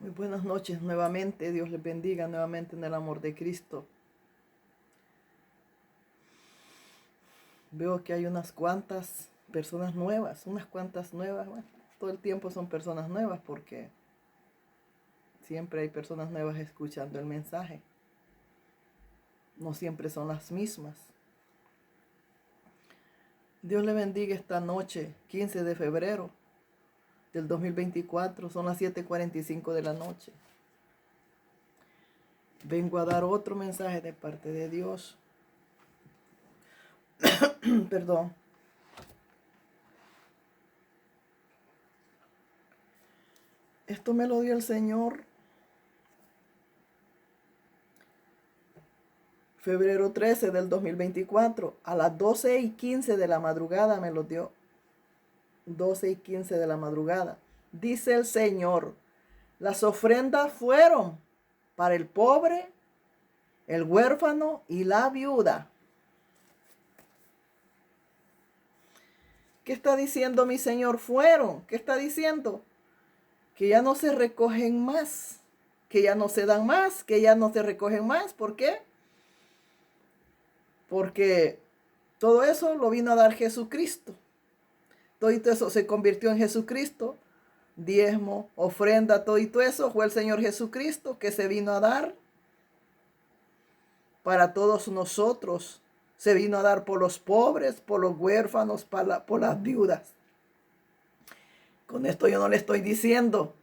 Muy buenas noches nuevamente. Dios les bendiga nuevamente en el amor de Cristo. Veo que hay unas cuantas personas nuevas, Bueno, todo el tiempo son personas nuevas porque siempre hay personas nuevas escuchando el mensaje. No siempre son las mismas. Dios le bendiga esta noche, 15 de febrero del 2024. Son las 7:45 de la noche. Vengo a dar otro mensaje de parte de Dios. Perdón. Esto me lo dio el Señor febrero 13 del 2024, a las 12:15 de la madrugada me lo dio. 12:15 de la madrugada. Dice el Señor, las ofrendas fueron para el pobre, el huérfano y la viuda. ¿Qué está diciendo mi Señor? Fueron. ¿Qué está diciendo? Que ya no se recogen más, que ya no se dan más, que ya no se recogen más. ¿Por qué? Porque todo eso lo vino a dar Jesucristo. Todo eso se convirtió en Jesucristo. Diezmo, ofrenda, todo eso fue el Señor Jesucristo que se vino a dar para todos nosotros. Se vino a dar por los pobres, por los huérfanos, por las viudas. Con esto yo no le estoy diciendo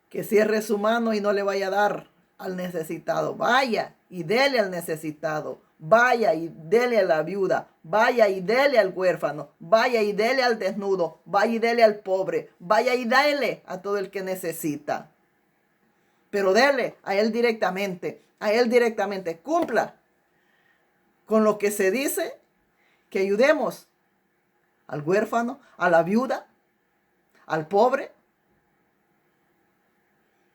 que cierre su mano y no le vaya a dar al necesitado. Vaya y dele al necesitado. Vaya y dele a la viuda. Vaya y dele al huérfano. Vaya y dele al desnudo. Vaya y dele al pobre. Vaya y dele a todo el que necesita. Pero dele a él directamente. A él directamente. Cumpla con lo que se dice, que ayudemos al huérfano, a la viuda, al pobre.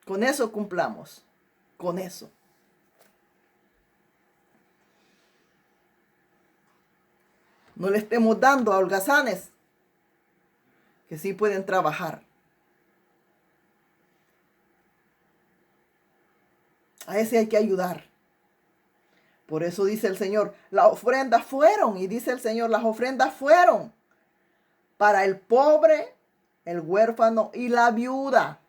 Con eso cumplamos. Con eso. No le estemos dando a holgazanes que sí pueden trabajar. A ese hay que ayudar. Por eso dice el Señor, las ofrendas fueron, y dice el Señor, las ofrendas fueron para el pobre, el huérfano y la viuda.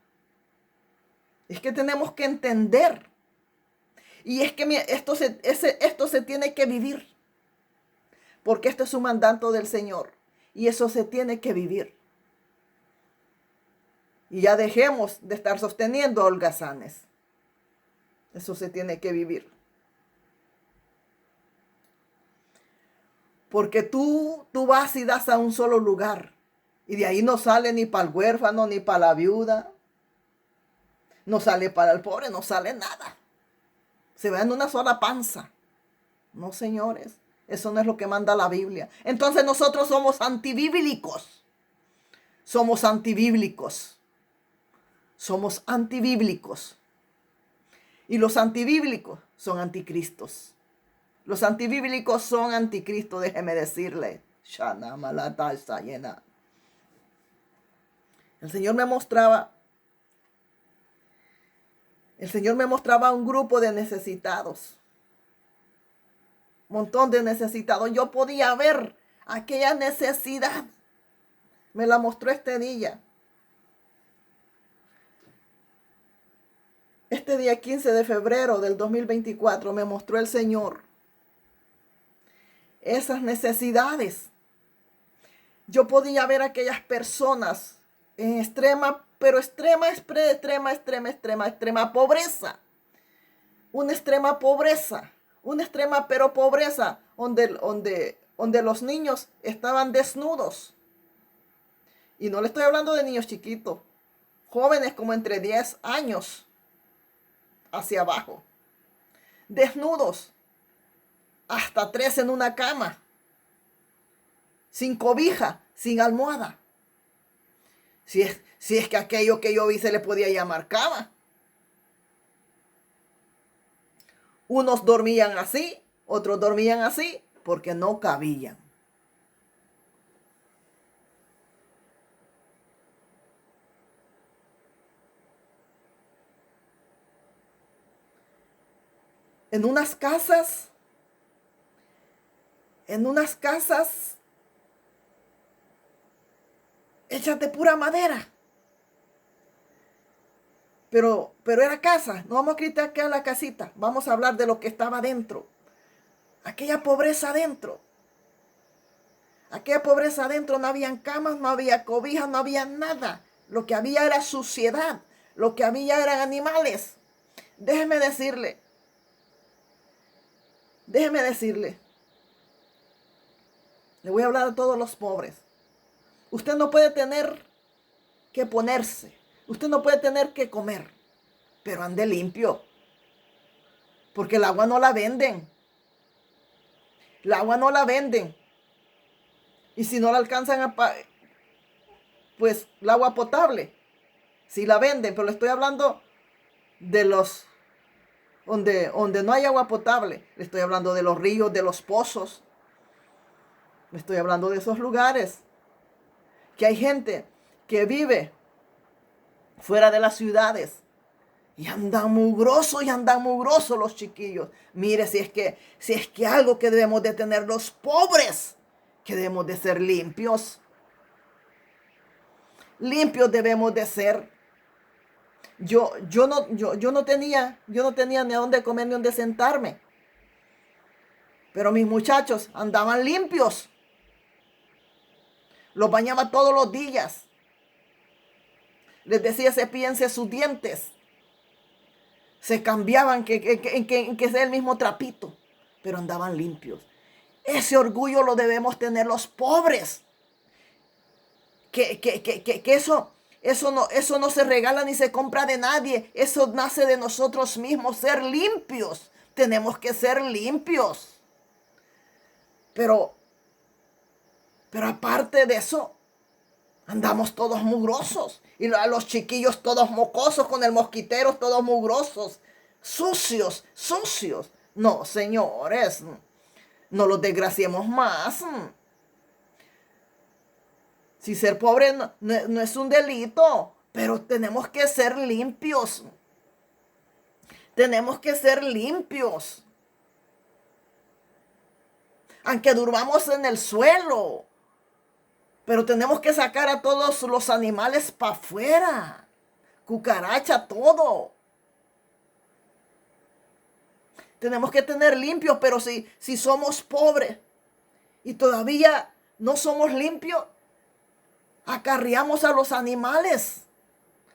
Es que tenemos que entender. Y es que esto se tiene que vivir. Porque esto es un mandato del Señor. Y eso se tiene que vivir. Y ya dejemos de estar sosteniendo a holgazanes. Eso se tiene que vivir. Porque tú vas y das a un solo lugar. Y de ahí no sale ni para el huérfano, ni para la viuda. No sale para el pobre, no sale nada. Se va en una sola panza. No, señores. Eso no es lo que manda la Biblia. Entonces nosotros somos antibíblicos. Somos antibíblicos. Somos antibíblicos. Y los antibíblicos son anticristos. Los antibíblicos son anticristos, déjeme decirle. El Señor me mostraba un grupo de necesitados. Un montón de necesitados. Yo podía ver aquella necesidad. Me la mostró este día. Este día 15 de febrero del 2024 me mostró el Señor esas necesidades. Yo podía ver a aquellas personas en extrema pobreza. Una extrema pobreza. Una extrema pobreza donde los niños estaban desnudos. Y no le estoy hablando de niños chiquitos. Jóvenes como entre 10 años hacia abajo. Desnudos. Hasta 3 en una cama. Sin cobija, sin almohada. Si es que aquello que yo vi se le podía llamar cama. Unos dormían así, otros dormían así, porque no cabían. en unas casas, hechas de pura madera. Pero era casa. No vamos a criticar la casita. Vamos a hablar de lo que estaba dentro. Aquella pobreza adentro. Aquella pobreza adentro. No habían camas, no había cobijas, no había nada. Lo que había era suciedad. Lo que había eran animales. Déjeme decirle. Le voy a hablar a todos los pobres. Usted no puede tener que ponerse. Usted no puede tener que comer. Pero ande limpio. Porque el agua no la venden. El agua no la venden. Y si no la alcanzan a pagar, pues el agua potable, sí la venden. Pero le estoy hablando de los donde no hay agua potable. Le estoy hablando de los ríos, de los pozos. Le estoy hablando de esos lugares. Que hay gente que vive fuera de las ciudades. Y andan mugrosos los chiquillos. Mire, si es que algo que debemos de tener los pobres, que debemos de ser limpios. Limpios debemos de ser. Yo no tenía ni a dónde comer ni a dónde sentarme. Pero mis muchachos andaban limpios. Los bañaba todos los días. Les decía, cepíllense sus dientes. Se cambiaban, que sea el mismo trapito. Pero andaban limpios. Ese orgullo lo debemos tener los pobres. Que eso no se regala ni se compra de nadie. Eso nace de nosotros mismos, ser limpios. Tenemos que ser limpios. Pero aparte de eso, andamos todos mugrosos. Y los chiquillos todos mocosos, con el mosquitero todos mugrosos. Sucios. No, señores, no los desgraciemos más. Si ser pobre no es un delito, pero tenemos que ser limpios. Tenemos que ser limpios. Aunque durmamos en el suelo, pero tenemos que sacar a todos los animales para afuera. Cucaracha, todo. Tenemos que tener limpios, pero si somos pobres y todavía no somos limpios, acarreamos a los animales,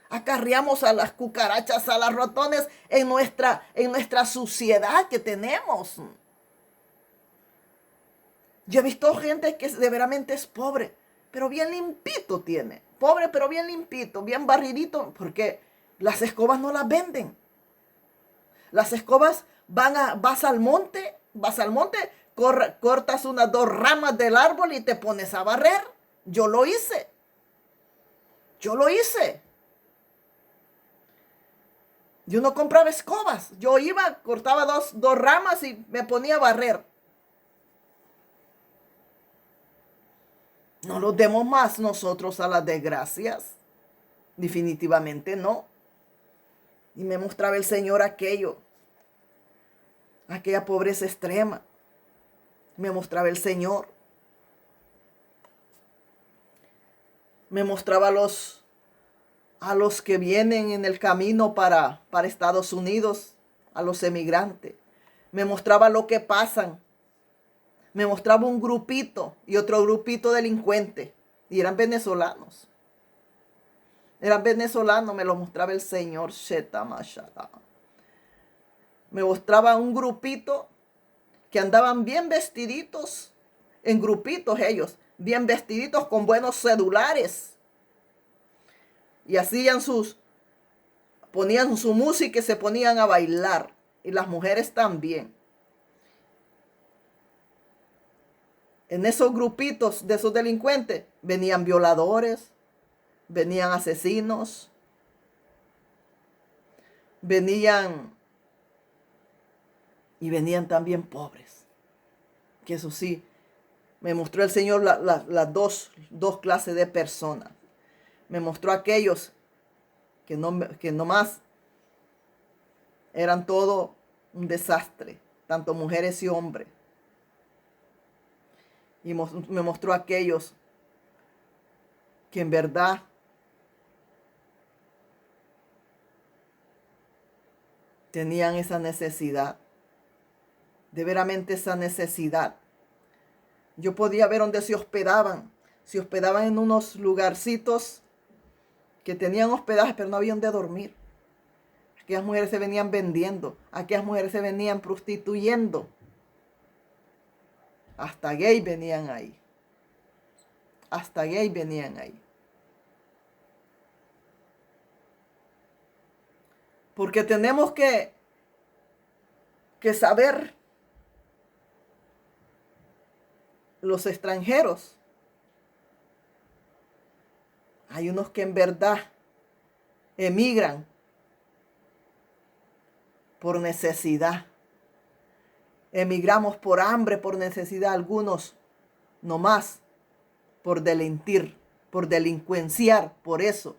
acarreamos a las cucarachas, a los ratones en nuestra suciedad que tenemos. Yo he visto gente que de veramente es pobre, pero bien limpito tiene. Pobre, pero bien limpito, bien barridito, porque las escobas no las venden. Las escobas vas al monte, cortas unas 2 ramas del árbol y te pones a barrer. Yo lo hice. Yo no compraba escobas. Yo iba, cortaba dos ramas y me ponía a barrer. No nos demos más nosotros a las desgracias. Definitivamente no. Y me mostraba el Señor aquella pobreza extrema. Me mostraba el Señor. Me mostraba a los que vienen en el camino para Estados Unidos, a los emigrantes. Me mostraba lo que pasan. Me mostraba un grupito y otro grupito delincuente. Y eran venezolanos. Me lo mostraba el Señor. Me mostraba un grupito que andaban bien vestiditos, en grupitos ellos, bien vestiditos con buenos celulares. Y ponían su música y se ponían a bailar. Y las mujeres también. En esos grupitos de esos delincuentes venían violadores, venían asesinos, venían también pobres. Que eso sí, me mostró el Señor las dos clases de personas. Me mostró aquellos que nomás eran todo un desastre, tanto mujeres y hombres. Y me mostró aquellos que en verdad tenían esa necesidad, de veramente esa necesidad. Yo podía ver dónde se hospedaban en unos lugarcitos que tenían hospedaje, pero no había donde dormir. Aquellas mujeres se venían vendiendo, aquellas mujeres se venían prostituyendo. Hasta gay venían ahí. Hasta gay venían ahí. Porque tenemos que saber, los extranjeros, hay unos que en verdad emigran por necesidad. Emigramos por hambre, por necesidad, algunos no más por delinquir, por delincuenciar, por eso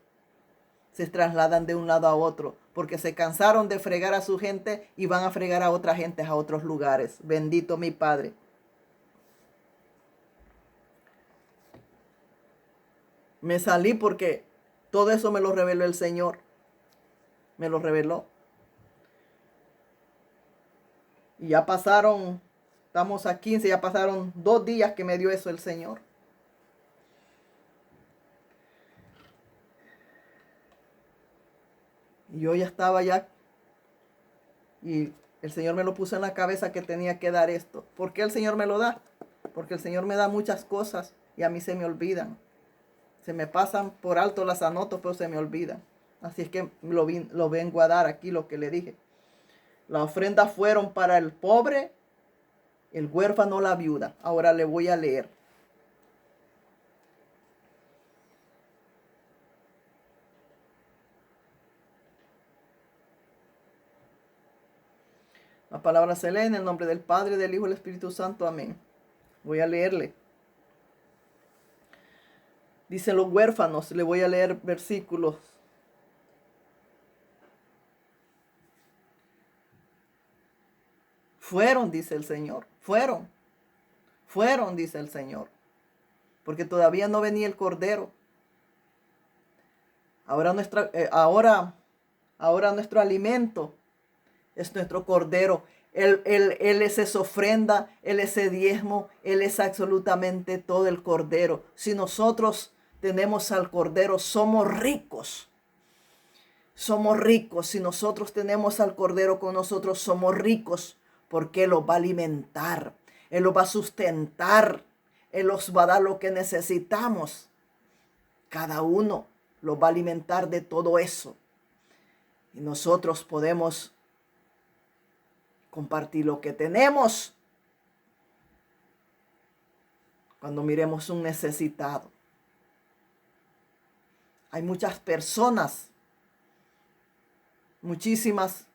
se trasladan de un lado a otro, porque se cansaron de fregar a su gente y van a fregar a otra gente a otros lugares. Bendito mi Padre. Me salí porque todo eso me lo reveló el Señor. Me lo reveló. Y ya pasaron, estamos a 15, ya pasaron 2 días que me dio eso el Señor. Y yo ya estaba ya, y el Señor me lo puso en la cabeza que tenía que dar esto. ¿Por qué el Señor me lo da? Porque el Señor me da muchas cosas y a mí se me olvidan. Se me pasan por alto, las anoto, pero se me olvidan. Así es que lo vengo a dar aquí, lo que le dije. Las ofrendas fueron para el pobre, el huérfano, la viuda. Ahora le voy a leer. La palabra se lee en el nombre del Padre, del Hijo y del Espíritu Santo. Amén. Voy a leerle. Dicen los huérfanos, le voy a leer versículos. Fueron, dice el Señor. Fueron, dice el Señor. Porque todavía no venía el Cordero. Ahora nuestro alimento es nuestro Cordero. Él es esa ofrenda, Él es ese diezmo, Él es absolutamente todo el Cordero. Si nosotros tenemos al Cordero, somos ricos. Somos ricos. Si nosotros tenemos al Cordero con nosotros, somos ricos. Porque Él los va a alimentar. Él los va a sustentar. Él los va a dar lo que necesitamos. Cada uno los va a alimentar de todo eso. Y nosotros podemos compartir lo que tenemos cuando miremos un necesitado. Hay muchas personas, muchísimas,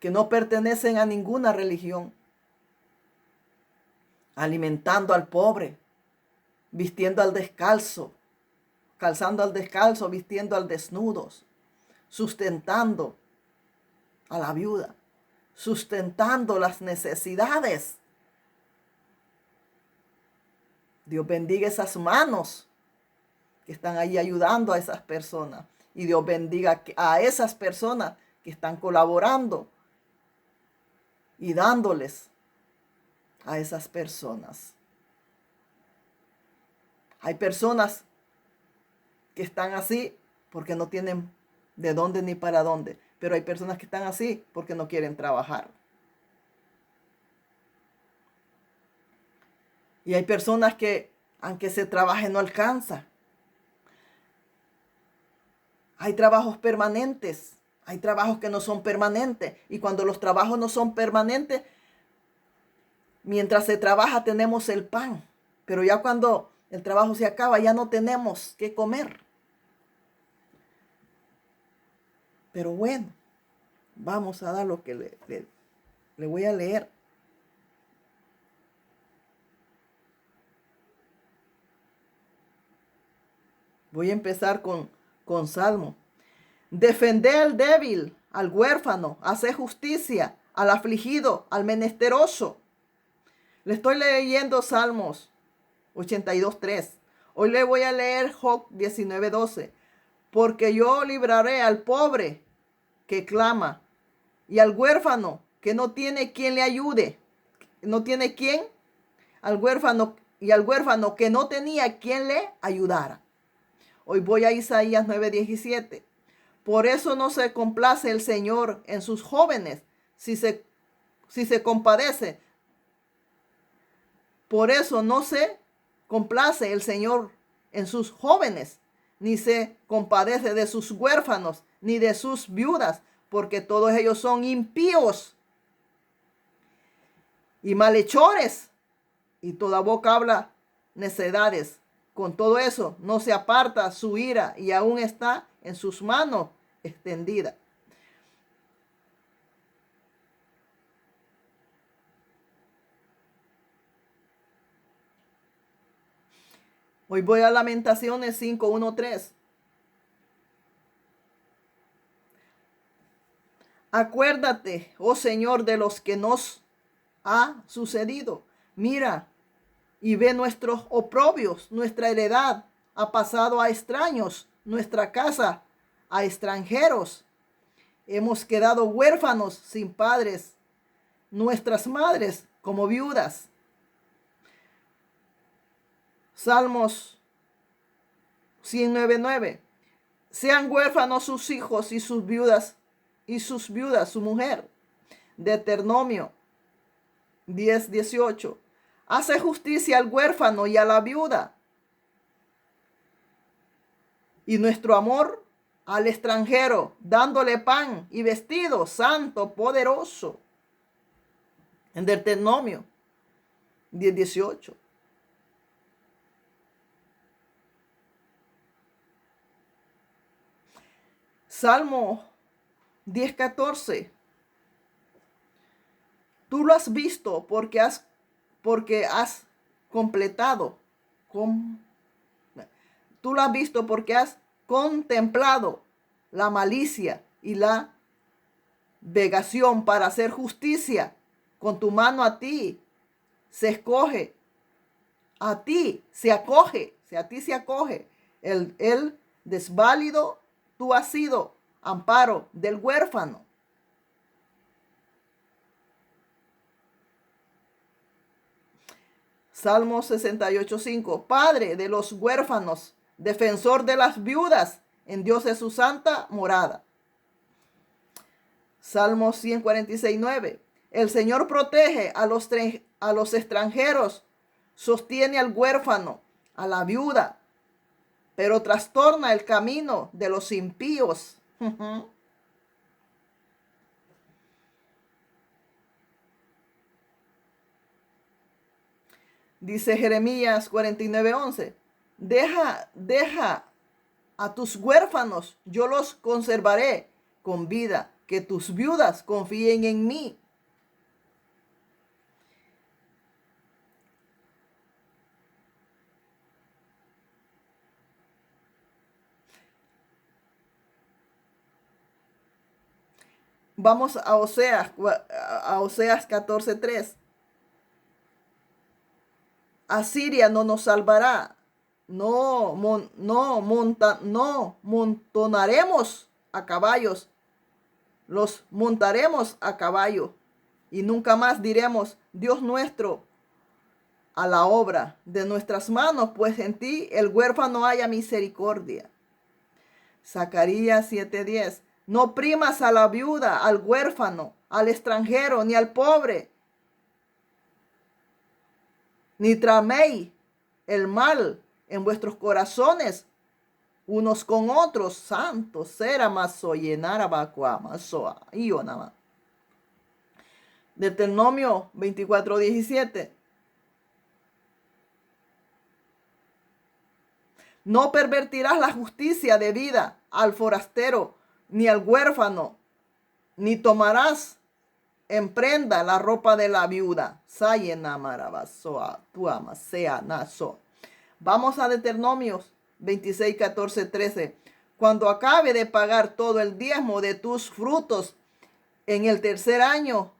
que no pertenecen a ninguna religión, alimentando al pobre, vistiendo al descalzo, calzando al descalzo, vistiendo al desnudo, sustentando a la viuda, sustentando las necesidades. Dios bendiga esas manos que están ahí ayudando a esas personas. Y Dios bendiga a esas personas que están colaborando y dándoles a esas personas. Hay personas que están así porque no tienen de dónde ni para dónde. Pero hay personas que están así porque no quieren trabajar. Y hay personas que, aunque se trabaje, no alcanza. Hay trabajos permanentes. Hay trabajos que no son permanentes. Y cuando los trabajos no son permanentes, mientras se trabaja tenemos el pan. Pero ya cuando el trabajo se acaba, ya no tenemos qué comer. Pero bueno, vamos a dar lo que le voy a leer. Voy a empezar con Salmo. Defender al débil, al huérfano, hacer justicia, al afligido, al menesteroso. Le estoy leyendo Salmos 82:3. Hoy le voy a leer Job 19:12. Porque yo libraré al pobre que clama y al huérfano que no tiene quien le ayude. No tiene quien, al huérfano que no tenía quien le ayudara. Hoy voy a Isaías 9:17. Por eso no se complace el Señor en sus jóvenes, si se compadece. Por eso no se complace el Señor en sus jóvenes, ni se compadece de sus huérfanos, ni de sus viudas, porque todos ellos son impíos y malhechores, y toda boca habla necedades. Con todo eso no se aparta su ira, y aún está en sus manos extendida. Hoy voy a Lamentaciones 5:1-3. Acuérdate, oh Señor, de los que nos ha sucedido. Mira y ve nuestros oprobios. Nuestra heredad ha pasado a extraños, nuestra casa a extranjeros. Hemos quedado huérfanos sin padres, nuestras madres como viudas. Salmos 109:9. Sean huérfanos sus hijos y sus viudas su mujer. Deuteronomio 10:18. Hace justicia al huérfano y a la viuda, y nuestro amor al extranjero, dándole pan y vestido santo, poderoso. En Deuteronomio 10:18. Salmo 10:14. Tú lo has visto porque has completado. Tú lo has visto porque has contemplado la malicia y la vegación para hacer justicia. Con tu mano a ti se escoge, a ti se acoge, el desválido. Tú has sido amparo del huérfano. Salmo 68:5. Padre de los huérfanos, defensor de las viudas, en Dios es su santa morada. Salmo 146:9. El Señor protege a los extranjeros, sostiene al huérfano, a la viuda, pero trastorna el camino de los impíos. Dice Jeremías 49:11. Deja a tus huérfanos, yo los conservaré con vida, que tus viudas confíen en mí. Vamos a Oseas 14:3. Asiria no nos salvará. No montonaremos a caballos. Los montaremos a caballo. Y nunca más diremos, Dios nuestro, a la obra de nuestras manos, pues en ti el huérfano haya misericordia. Zacarías 7:10. No oprimas a la viuda, al huérfano, al extranjero, ni al pobre, ni traméis el mal en vuestros corazones unos con otros. Santos será maso llenara vacua masoa ionama. Deuteronomio 24:17. No pervertirás la justicia de vida al forastero, ni al huérfano, ni tomarás en prenda la ropa de la viuda. Vamos a Deuteronomios 26:14-13. Cuando acabe de pagar todo el diezmo de tus frutos en el tercer año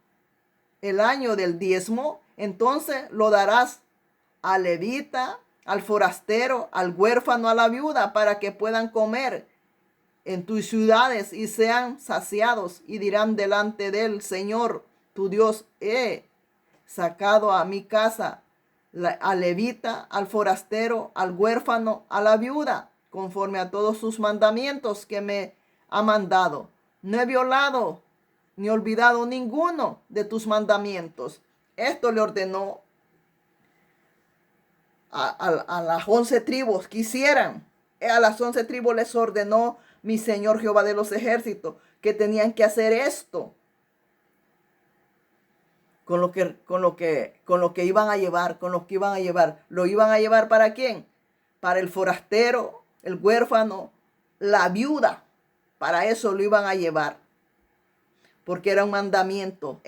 el año del diezmo, entonces lo darás al levita, al forastero, al huérfano, a la viuda, para que puedan comer en tus ciudades y sean saciados, y dirán delante del Señor tu Dios: he sacado a mi casa al levita, al forastero, al huérfano, a la viuda, conforme a todos sus mandamientos que me ha mandado. No he violado ni olvidado ninguno de tus mandamientos. Esto le ordenó a las 11 tribus que hicieran. A las 11 tribus les ordenó mi Señor Jehová de los ejércitos que tenían que hacer esto. Con lo que iban a llevar, ¿Lo iban a llevar para quién? Para el forastero, el huérfano, la viuda. Para eso lo iban a llevar. Porque era un mandamiento,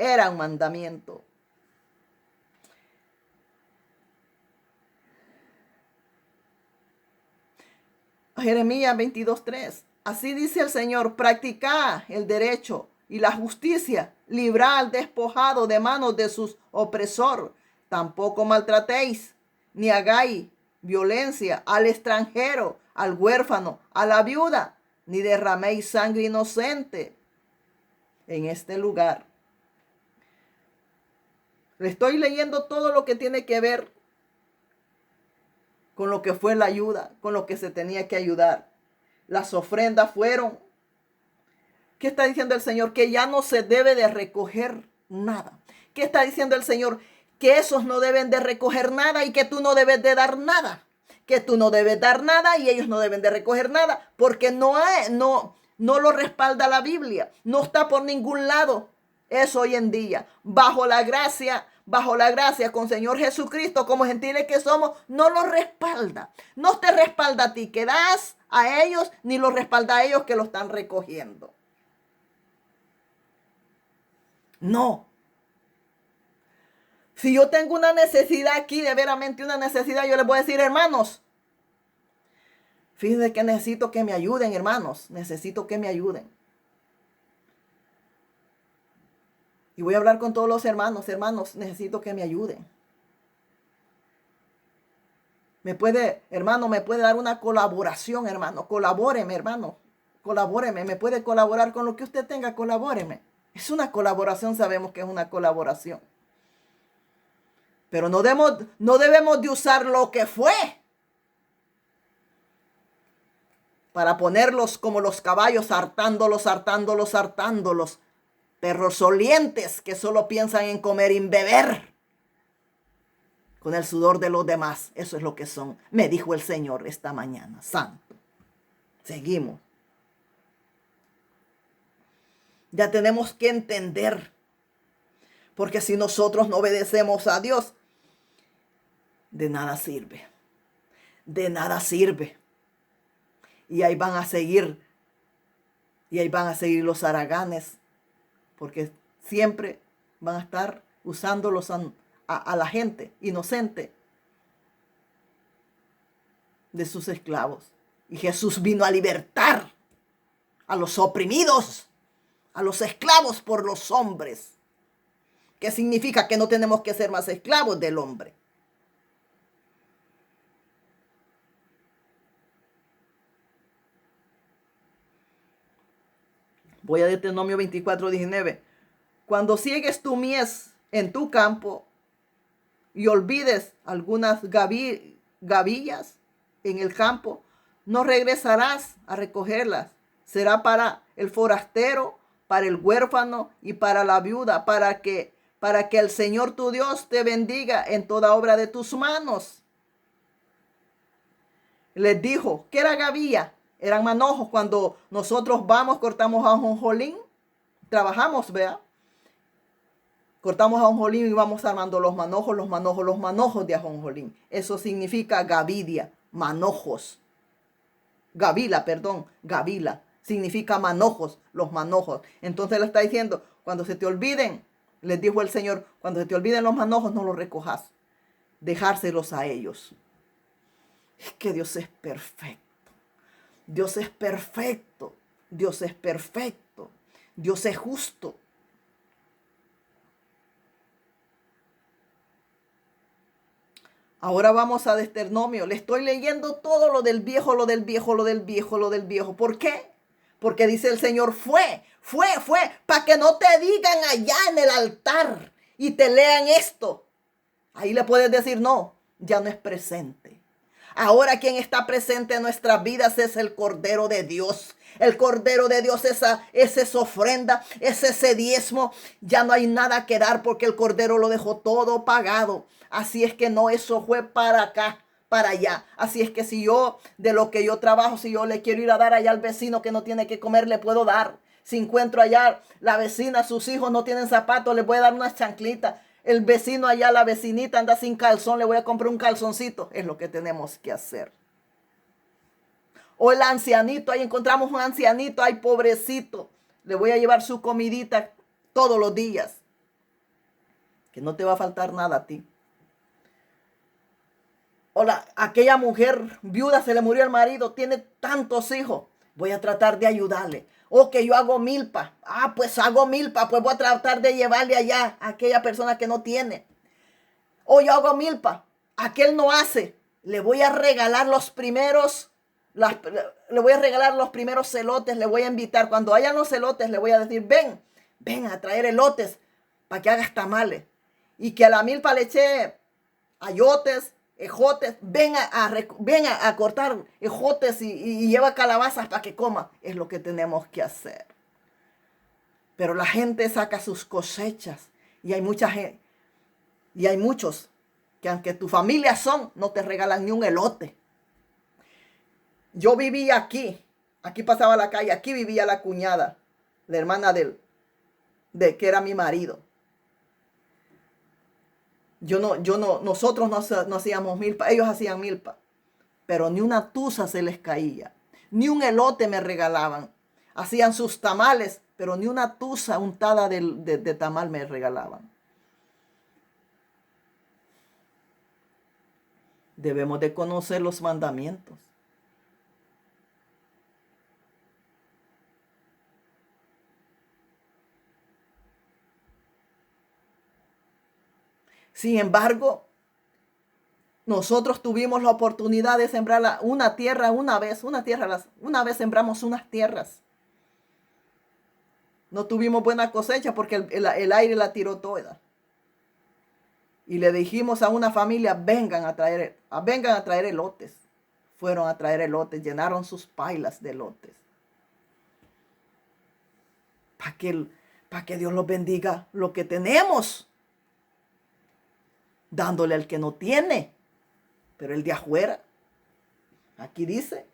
Jeremías 22:3. Así dice el Señor: practicad el derecho y la justicia, librad al despojado de manos de sus opresores. Tampoco maltratéis, ni hagáis violencia al extranjero, al huérfano, a la viuda, ni derraméis sangre inocente en este lugar. Le estoy leyendo todo lo que tiene que ver con lo que fue la ayuda, con lo que se tenía que ayudar. Las ofrendas fueron. ¿Qué está diciendo el Señor? Que ya no se debe de recoger nada. ¿Qué está diciendo el Señor? Que esos no deben de recoger nada y que tú no debes de dar nada. Que tú no debes dar nada y ellos no deben de recoger nada, porque no lo respalda la Biblia. No está por ningún lado. Eso hoy en día, bajo la gracia con Señor Jesucristo, como gentiles que somos, no lo respalda. No te respalda a ti que das a ellos, ni lo respalda a ellos que lo están recogiendo. No. Si yo tengo una necesidad aquí, de veramente una necesidad, yo les voy a decir: hermanos, fíjense que necesito que me ayuden, hermanos. Necesito que me ayuden. Y voy a hablar con todos los hermanos. Hermanos, necesito que me ayuden. Me puede dar una colaboración, hermano. Colabóreme, hermano. Colabóreme. Me puede colaborar con lo que usted tenga. Colabóreme. Es una colaboración, sabemos que es una colaboración. Pero no debemos de usar lo que fue para ponerlos como los caballos, hartándolos. Perros olientes que solo piensan en comer y en beber con el sudor de los demás. Eso es lo que son. Me dijo el Señor esta mañana. Santo. Seguimos. Ya tenemos que entender. Porque si nosotros no obedecemos a Dios, de nada sirve. De nada sirve. Y ahí van a seguir. Y ahí van a seguir los haraganes. Porque siempre van a estar usándolos a la gente inocente de sus esclavos. Y Jesús vino a libertar a los oprimidos, a los esclavos por los hombres. ¿Qué significa? Que no tenemos que ser más esclavos del hombre. Voy a Deuteronomio 24:19. Cuando ciegues tu mies en tu campo y olvides algunas gavillas en el campo, no regresarás a recogerlas. Será para el forastero, para el huérfano y para la viuda, para que el Señor tu Dios te bendiga en toda obra de tus manos. Les dijo, ¿qué era gavilla? Eran manojos. Cuando nosotros cortamos ajonjolín, trabajamos, vea. Cortamos ajonjolín y vamos armando los manojos de ajonjolín. Eso significa gavidia, manojos. Gavila. Significa manojos, los manojos. Entonces le está diciendo, cuando se te olviden, les dijo el Señor, cuando se te olviden los manojos, no los recojas. Dejárselos a ellos. Es que Dios es perfecto. Dios es perfecto. Dios es perfecto. Dios es justo. Ahora vamos a Deuteronomio. Le estoy leyendo todo lo del viejo, lo del viejo, lo del viejo, lo del viejo. ¿Por qué? Porque dice el Señor, fue, para que no te digan allá en el altar y te lean esto. Ahí le puedes decir, no, ya no es presente. Ahora quien está presente en nuestras vidas es el Cordero de Dios. El Cordero de Dios es esa ofrenda, es ese diezmo. Ya no hay nada que dar porque el Cordero lo dejó todo pagado. Así es que no, eso fue para acá, para allá. Así es que si yo, de lo que yo trabajo, si yo le quiero ir a dar allá al vecino que no tiene que comer, le puedo dar. Si encuentro allá la vecina, sus hijos no tienen zapatos, les voy a dar unas chanclitas. El vecino allá, la vecinita anda sin calzón, le voy a comprar un calzoncito. Es lo que tenemos que hacer. O el ancianito, ahí encontramos un ancianito, ay pobrecito. Le voy a llevar su comidita todos los días. Que no te va a faltar nada a ti. O aquella mujer viuda, se le murió el marido, tiene tantos hijos. Voy a tratar de ayudarle. O que yo hago milpa. Pues hago milpa, pues voy a tratar de llevarle allá a aquella persona que no tiene. O yo hago milpa, aquel no hace. Le voy a regalar los primeros, le voy a regalar los primeros elotes, le voy a invitar. Cuando hayan los elotes, le voy a decir, ven a traer elotes para que hagas tamales. Y que a la milpa le eche ayotes, ejotes, ven a cortar ejotes y lleva calabazas para que coma. Es lo que tenemos que hacer. Pero la gente saca sus cosechas y hay mucha gente, y hay muchos que aunque tu familia son, no te regalan ni un elote. Yo vivía aquí pasaba la calle, aquí vivía la cuñada, la hermana de que era mi marido. Nosotros no hacíamos milpa, ellos hacían milpa, pero ni una tusa se les caía, ni un elote me regalaban. Hacían sus tamales, pero ni una tusa untada de tamal me regalaban. Debemos de conocer los mandamientos. Sin embargo, nosotros tuvimos la oportunidad de sembrar una tierra una vez sembramos unas tierras. No tuvimos buena cosecha porque el aire la tiró toda. Y le dijimos a una familia, vengan a traer elotes. Fueron a traer elotes, llenaron sus pailas de elotes. Para que Dios los bendiga lo que tenemos, dándole al que no tiene. Pero el de afuera, aquí dice,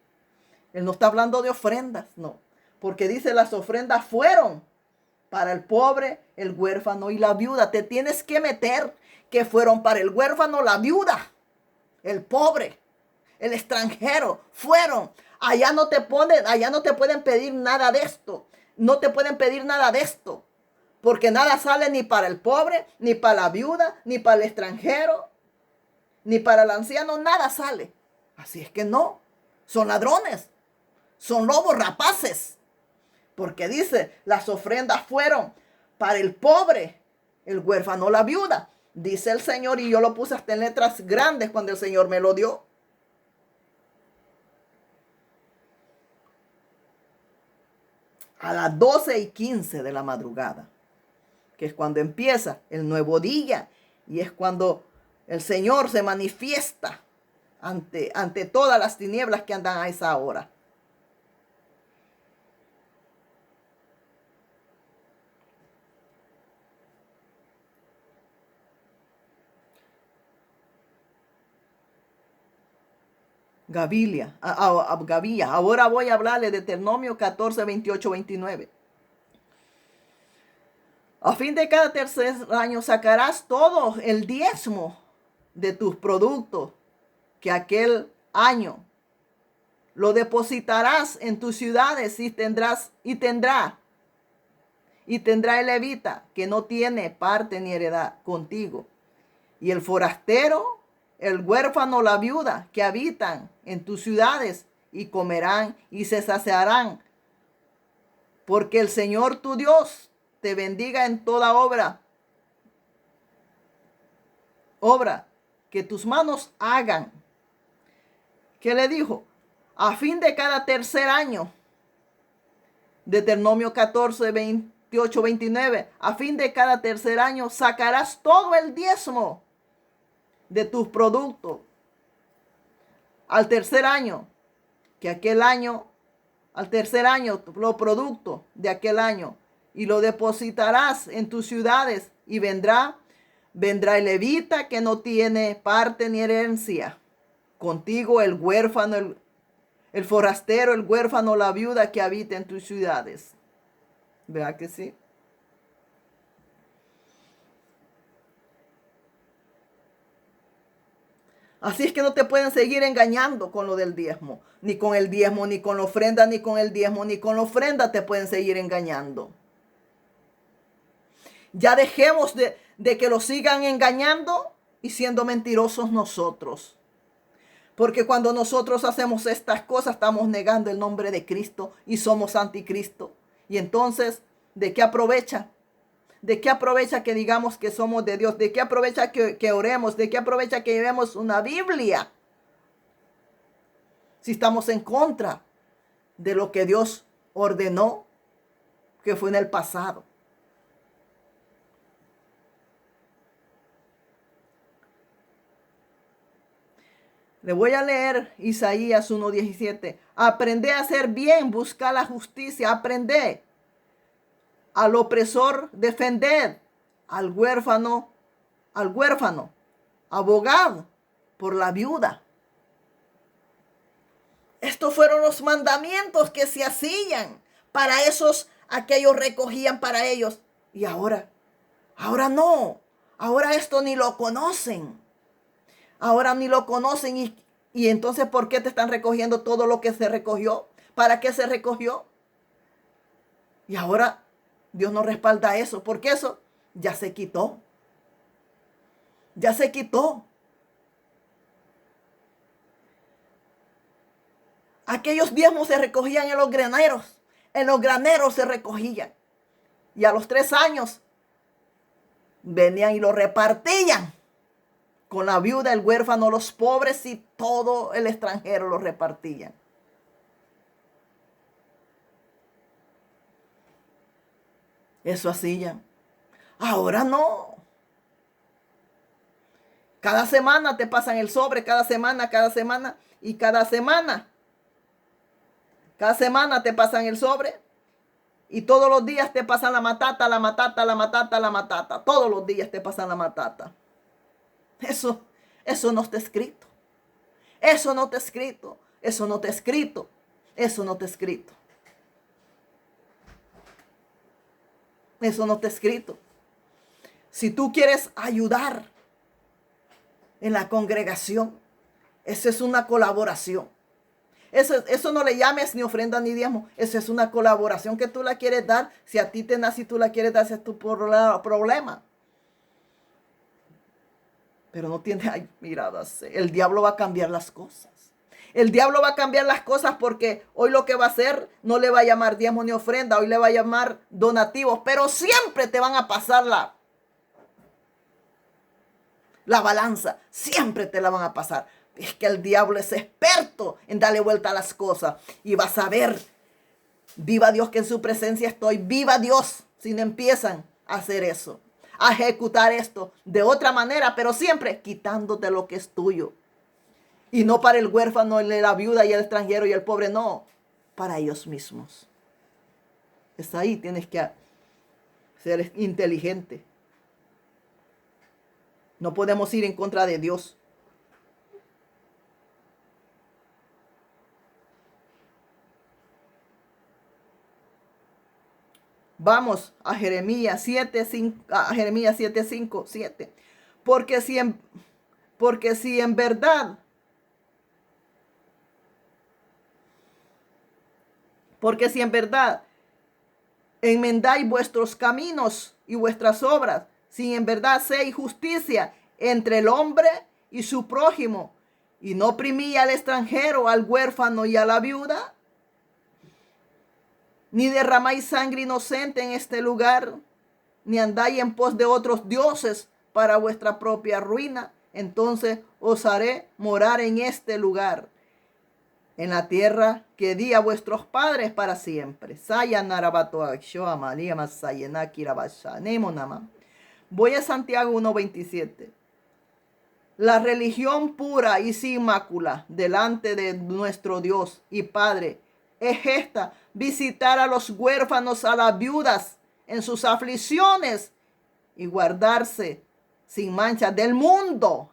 él no está hablando de ofrendas, no. Porque dice, las ofrendas fueron para el pobre, el huérfano y la viuda. Te tienes que meter que fueron para el huérfano, la viuda, el pobre, el extranjero. Fueron. Allá no te pueden pedir nada de esto. No te pueden pedir nada de esto. Porque nada sale ni para el pobre, ni para la viuda, ni para el extranjero, ni para el anciano. Nada sale. Así es que no. Son ladrones. Son lobos rapaces. Porque dice, las ofrendas fueron para el pobre, el huérfano, la viuda. Dice el Señor, y yo lo puse hasta en letras grandes cuando el Señor me lo dio. A las 12:15 de la madrugada, que es cuando empieza el nuevo día, y es cuando el Señor se manifiesta ante todas las tinieblas que andan a esa hora. Gavilia. Ahora voy a hablarle de Deuteronomio 14, 28, 29. A fin de cada tercer año sacarás todo el diezmo de tus productos que aquel año lo depositarás en tus ciudades y tendrá el levita que no tiene parte ni heredad contigo, y el forastero, el huérfano, la viuda que habitan en tus ciudades, y comerán y se saciarán, porque el Señor tu Dios te bendiga en toda obra que tus manos hagan. ¿Qué le dijo? A fin de cada tercer año. Deuteronomio 14, 28, 29. A fin de cada tercer año sacarás todo el diezmo de tus productos. Al tercer año, que aquel año, al tercer año, los productos de aquel año, y lo depositarás en tus ciudades, y vendrá el levita que no tiene parte ni herencia. Contigo el huérfano, el forastero, el huérfano, la viuda que habita en tus ciudades. ¿Verdad que sí? Así es que no te pueden seguir engañando con lo del diezmo. Ni con el diezmo, ni con la ofrenda, ni con el diezmo, ni con la ofrenda te pueden seguir engañando. Ya dejemos de que lo sigan engañando y siendo mentirosos nosotros. Porque cuando nosotros hacemos estas cosas, estamos negando el nombre de Cristo y somos anticristo. Y entonces, ¿de qué aprovecha? ¿De qué aprovecha que digamos que somos de Dios? ¿De qué aprovecha que oremos? ¿De qué aprovecha que llevemos una Biblia? Si estamos en contra de lo que Dios ordenó, que fue en el pasado. Le voy a leer Isaías 1:17. Aprende a hacer bien, busca la justicia, aprende. Al opresor defended, al huérfano, abogad por la viuda. Estos fueron los mandamientos que se hacían para aquellos recogían para ellos. Y ahora no, ahora esto ni lo conocen. Ahora ni lo conocen y entonces ¿por qué te están recogiendo todo lo que se recogió? ¿Para qué se recogió? Y ahora Dios no respalda eso, porque eso ya se quitó. Ya se quitó. Aquellos diezmos se recogían en los graneros. En los graneros se recogían. Y a los 3 años venían y lo repartían. Con la viuda, el huérfano, los pobres y todo el extranjero lo repartían. Eso hacían. Ahora no. Cada semana te pasan el sobre, cada semana. Y cada semana te pasan el sobre. Y todos los días te pasan la matata. Todos los días te pasan la matata. Eso no está escrito. Eso no está escrito. Eso no está escrito. Eso no está escrito. Eso no está escrito. Si tú quieres ayudar en la congregación, eso es una colaboración. Eso no le llames ni ofrenda ni diezmo. Eso es una colaboración que tú la quieres dar. Si a ti te nace y tú la quieres dar, ese es tu problema. Pero no tiene, ay, miradas. El diablo va a cambiar las cosas. El diablo va a cambiar las cosas porque hoy lo que va a hacer no le va a llamar diezmo ni ofrenda. Hoy le va a llamar donativos. Pero siempre te van a pasar la balanza. Siempre te la van a pasar. Es que el diablo es experto en darle vuelta a las cosas. Y vas a ver. Viva Dios que en su presencia estoy. Viva Dios si no empiezan a hacer eso. A ejecutar esto de otra manera, pero siempre quitándote lo que es tuyo. Y no para el huérfano, la viuda y el extranjero y el pobre, no. Para ellos mismos. Es ahí, tienes que ser inteligente. No podemos ir en contra de Dios. Vamos a Jeremías 7:7. Porque si en verdad enmendáis vuestros caminos y vuestras obras, si en verdad hacéis justicia entre el hombre y su prójimo, y no oprimí al extranjero, al huérfano y a la viuda, ni derramáis sangre inocente en este lugar, ni andáis en pos de otros dioses para vuestra propia ruina, entonces os haré morar en este lugar, en la tierra que di a vuestros padres para siempre. Voy a Santiago 1:27. La religión pura y sin mácula delante de nuestro Dios y Padre es esta: visitar a los huérfanos, a las viudas en sus aflicciones y guardarse sin mancha del mundo.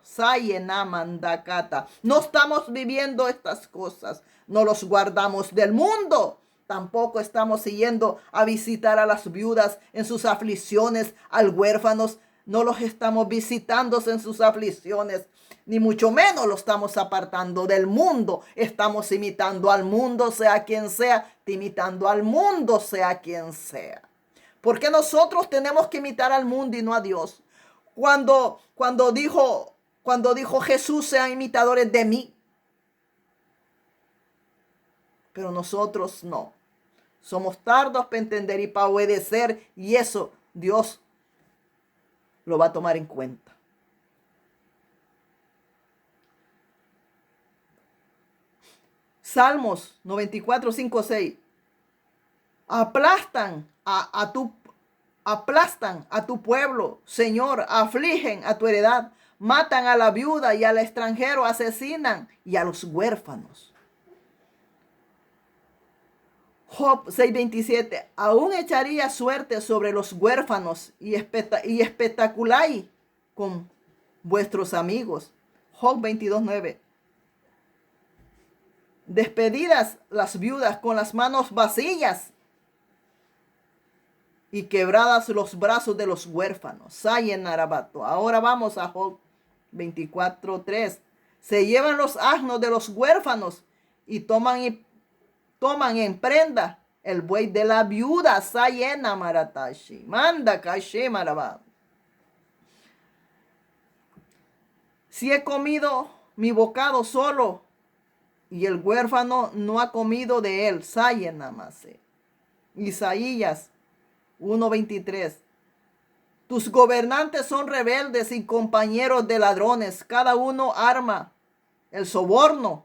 No estamos viviendo estas cosas, no los guardamos del mundo. Tampoco estamos siguiendo a visitar a las viudas en sus aflicciones, al huérfanos. No los estamos visitando en sus aflicciones, ni mucho menos lo estamos apartando del mundo. Estamos imitando al mundo, sea quien sea, imitando al mundo, sea quien sea. Porque nosotros tenemos que imitar al mundo y no a Dios. Cuando dijo Jesús, sean imitadores de mí. Pero nosotros no. Somos tardos para entender y para obedecer, y eso Dios lo va a tomar en cuenta. Salmos 94, 5, 6. Aplastan a tu pueblo, Señor, afligen a tu heredad, matan a la viuda y al extranjero, asesinan y a los huérfanos. Job 6:27. Aún echaría suerte sobre los huérfanos y espectaculáis con vuestros amigos. Job 22:9. Despedidas las viudas con las manos vacías y quebradas los brazos de los huérfanos. Ahora vamos a Job 24:3. Se llevan los asnos de los huérfanos y toman en prenda el buey de la viuda. Sayena maratashi. Manda kashe maraba. Si he comido mi bocado solo y el huérfano no ha comido de él. Sayena mase. Isaías 1:23. Tus gobernantes son rebeldes y compañeros de ladrones. Cada uno ama el soborno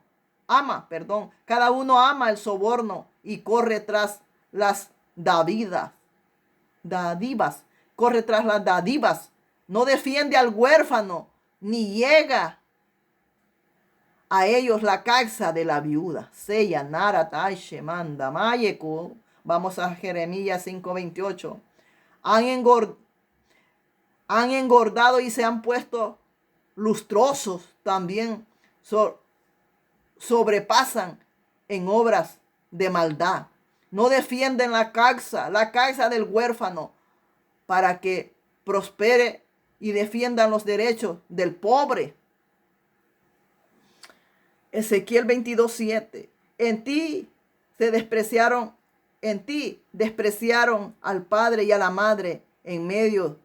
y corre tras las dádivas. Corre tras las dádivas. No defiende al huérfano, ni llega a ellos la causa de la viuda. Vamos a Jeremías 5:28. Han engordado y se han puesto lustrosos también. Sobrepasan en obras de maldad. No defienden la causa del huérfano, para que prospere y defiendan los derechos del pobre. Ezequiel 22:7. En ti despreciaron al padre y a la madre. En medio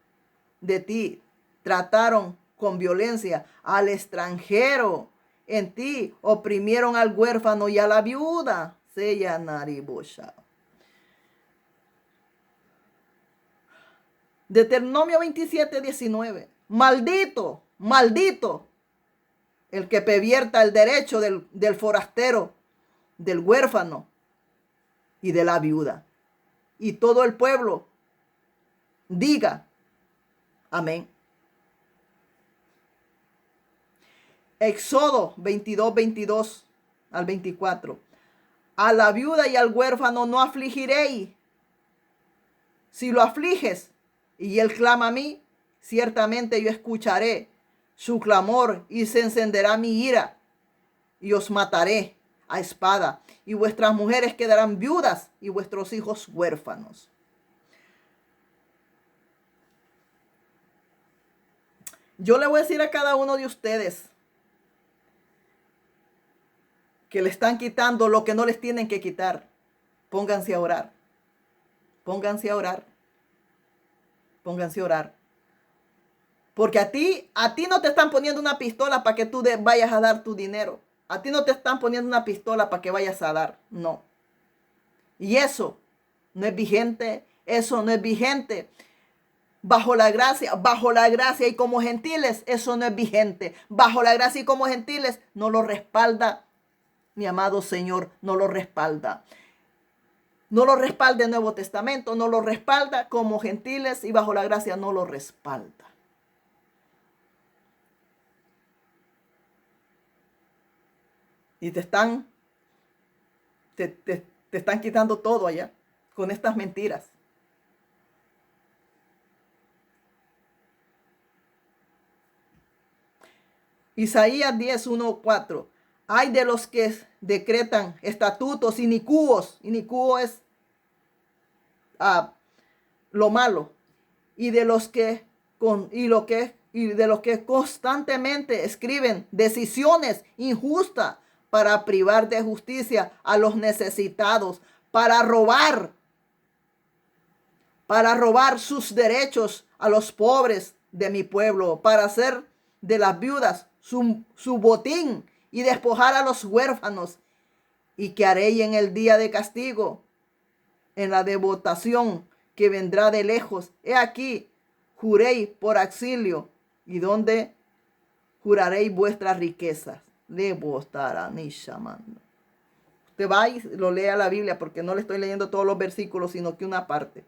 de ti trataron con violencia al extranjero. En ti oprimieron al huérfano y a la viuda. Deuteronomio 27:19. Maldito el que pervierta el derecho del forastero, del huérfano y de la viuda. Y todo el pueblo diga amén. Éxodo 22:22 al 24. A la viuda y al huérfano no afligiréis. Si lo afliges y él clama a mí, ciertamente yo escucharé su clamor y se encenderá mi ira y os mataré a espada, y vuestras mujeres quedarán viudas y vuestros hijos huérfanos. Yo le voy a decir a cada uno de ustedes que le están quitando lo que no les tienen que quitar. Pónganse a orar. Pónganse a orar. Pónganse a orar. Porque a ti no te están poniendo una pistola para que tú vayas a dar tu dinero. A ti no te están poniendo una pistola para que vayas a dar. No. Y eso no es vigente. Eso no es vigente. bajo la gracia y como gentiles, eso no es vigente. Bajo la gracia y como gentiles, no lo respalda, mi amado Señor, no lo respalda. No lo respalda el Nuevo Testamento, no lo respalda como gentiles y bajo la gracia no lo respalda. Y te están quitando todo allá con estas mentiras. Isaías 10, 1, 4. Hay de los que decretan estatutos inicuos. Inicuo es lo malo. Y de los que de los que constantemente escriben decisiones injustas para privar de justicia a los necesitados, para robar sus derechos a los pobres de mi pueblo, para hacer de las viudas su botín y despojar a los huérfanos. ¿Y que haré en el día de castigo? En la devotación que vendrá de lejos. He aquí, juréis por auxilio, y donde juraréis vuestras riquezas. Le estarán llamando. Usted va y lo lea la Biblia, porque no le estoy leyendo todos los versículos, sino que una parte.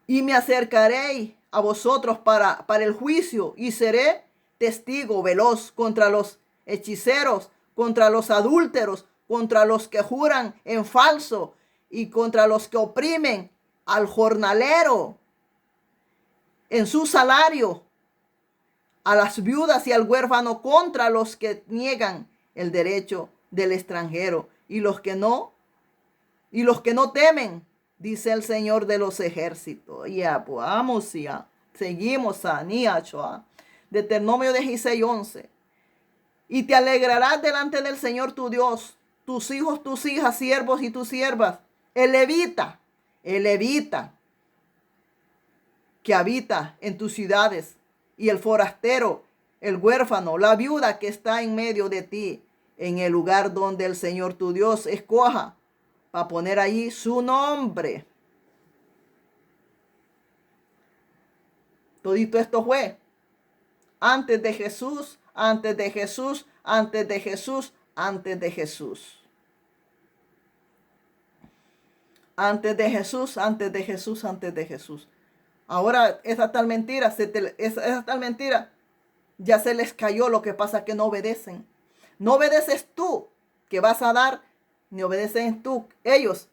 Y me acercaré a vosotros para el juicio, y seré testigo veloz contra los hechiceros, contra los adúlteros, contra los que juran en falso, y contra los que oprimen al jornalero en su salario, a las viudas y al huérfano, contra los que niegan el derecho del extranjero, y los que no temen, dice el Señor de los ejércitos. Ya, pues vamos ya. Seguimos a Niachoa. Deuteronomio 16:11. Y te alegrarás delante del Señor tu Dios, tus hijos, tus hijas, siervos y tus siervas. El levita que habita en tus ciudades, y el forastero, el huérfano, la viuda que está en medio de ti, en el lugar donde el Señor tu Dios escoja, para poner allí su nombre. Todito esto fue antes de Jesús, antes de Jesús, antes de Jesús, antes de Jesús. Antes de Jesús, antes de Jesús, antes de Jesús. Ahora esa tal mentira, esa tal mentira, ya se les cayó. Lo que pasa es que no obedecen. No obedeces tú que vas a dar, ni obedecen tú ellos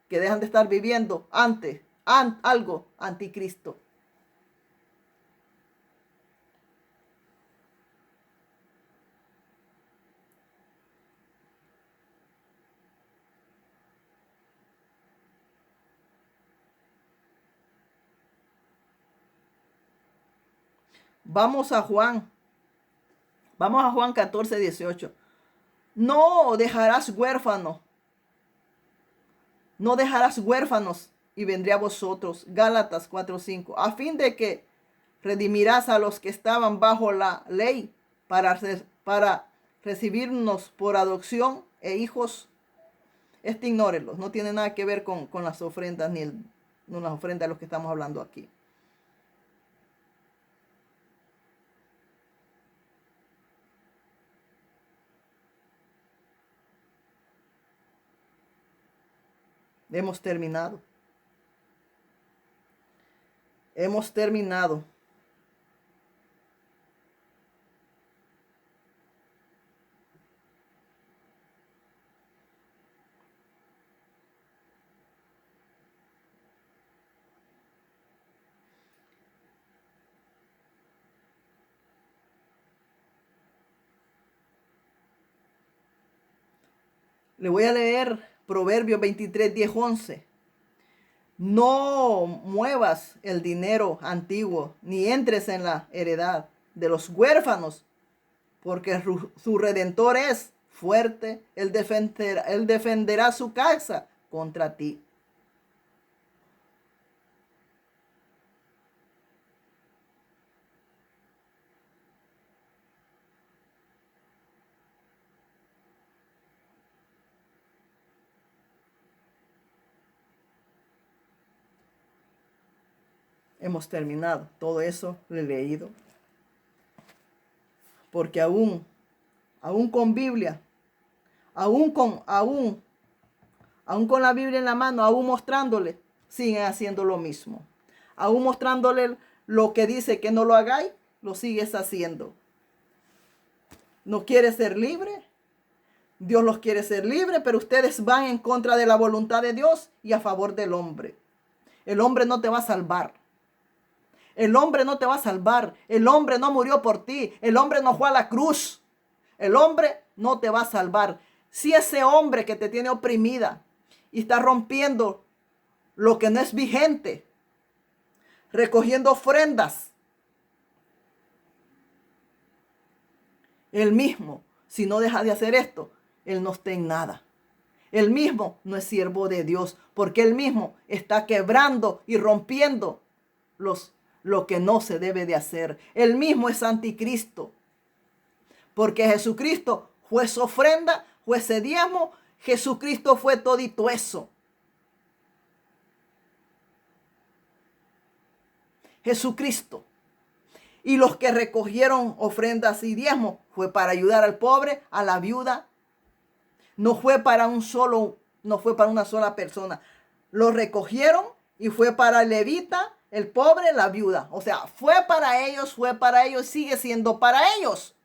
que dejan de estar viviendo algo anticristo. Vamos a Juan 14, 18. No dejarás huérfanos y vendré a vosotros. Gálatas 4:5. A fin de que redimirás a los que estaban bajo la ley para recibirnos por adopción e hijos. Ignórenlos. No tiene nada que ver con las ofrendas no las ofrendas de los que estamos hablando aquí. Hemos terminado. Hemos terminado. Le voy a leer Proverbios 23, 10, 11. No muevas el dinero antiguo, ni entres en la heredad de los huérfanos, porque su redentor es fuerte. Él defenderá su casa contra ti. hemos terminado. Todo eso lo he leído. Porque aún con Biblia, aún con la Biblia en la mano, aún mostrándole, siguen haciendo lo mismo. Aún mostrándole lo que dice que no lo hagáis, lo sigues haciendo. ¿No quieres ser libre? Dios los quiere ser libre, pero ustedes van en contra de la voluntad de Dios y a favor del hombre. El hombre no te va a salvar. El hombre no te va a salvar. El hombre no murió por ti. El hombre no fue a la cruz. El hombre no te va a salvar. Si ese hombre que te tiene oprimida y está rompiendo lo que no es vigente, recogiendo ofrendas, él mismo, si no deja de hacer esto, él no está en nada. Él mismo no es siervo de Dios, porque él mismo está quebrando y rompiendo lo que no se debe de hacer. Él mismo es anticristo, porque Jesucristo fue su ofrenda, fue ese diezmo. Jesucristo fue todito eso. Jesucristo. Y los que recogieron ofrendas y diezmos fue para ayudar al pobre, a la viuda. No fue para una sola persona. Lo recogieron y fue para el levita, el pobre, la viuda. O sea, fue para ellos, sigue siendo para ellos.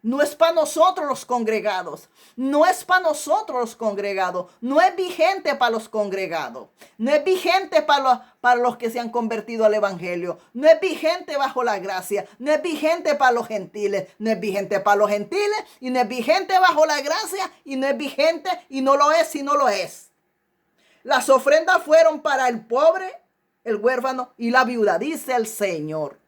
No es para nosotros los congregados. No es para nosotros los congregados. No es vigente para los congregados. No es vigente para los que se han convertido al evangelio. No es vigente bajo la gracia. No es vigente para los gentiles. No es vigente para los gentiles. Y no es vigente bajo la gracia. Y no es vigente y no lo es si no lo es. Las ofrendas fueron para el pobre, el huérfano y la viuda, dice el Señor.